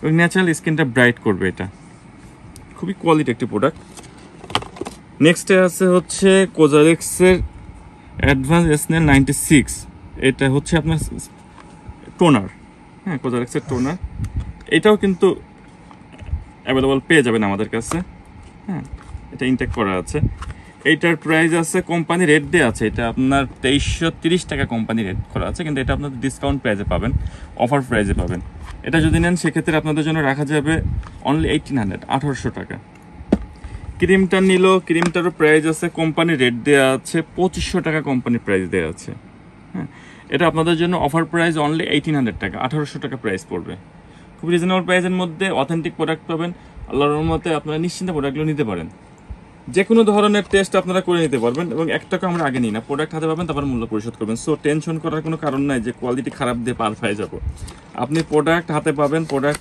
এবং ন্যাচারাল স্কিনটা ব্রাইট করবে। এটা খুবই কোয়ালিটি একটি প্রোডাক্ট। নেক্সটে আছে হচ্ছে কোজারেক্সের অ্যাডভান্স এসনেল 96। এটা হচ্ছে আপনার টোনার, হ্যাঁ, কোজারেক্সের টোনার। এটাও কিন্তু অ্যাভেলেবল পেয়ে যাবেন আমাদের কাছে, হ্যাঁ, এটা ইনটেক করা আছে। এইটার প্রাইস আছে কোম্পানি রেট দেওয়া আছে, এটা আপনার 2330 টাকা কোম্পানি রেট করা আছে, কিন্তু এটা আপনাদের ডিসকাউন্ট প্রাইসে পাবেন, অফার প্রাইসে পাবেন। এটা যদি নেন সেক্ষেত্রে আপনাদের জন্য রাখা যাবে অনলি 1800, 1800 টাকা। ক্রিমটা নিল, ক্রিমটারও প্রাইস আছে কোম্পানি রেট দেওয়া আছে 2500 টাকা কোম্পানি প্রাইস দেওয়া আছে, হ্যাঁ। এটা আপনাদের জন্য অফার প্রাইস অনলি 1800 টাকা, 1800 টাকা প্রাইস পড়বে। খুব রিজনেবল প্রাইসের মধ্যে অথেন্টিক প্রোডাক্ট পাবেন। আল্লাহর রহমতে আপনারা নিশ্চিন্তে প্রোডাক্টগুলো নিতে পারেন। যে কোনো ধরনের টেস্ট আপনারা করে নিতে পারবেন এবং 1 টাকা আমরা আগে নিই না। প্রোডাক্ট হাতে পাবেন, তারপর মূল্য পরিশোধ করবেন। সো টেনশন করার কোনো কারণ নাই যে কোয়ালিটি খারাপ দিয়ে পার হয়ে যাব। আপনি প্রোডাক্ট হাতে পাবেন, প্রোডাক্ট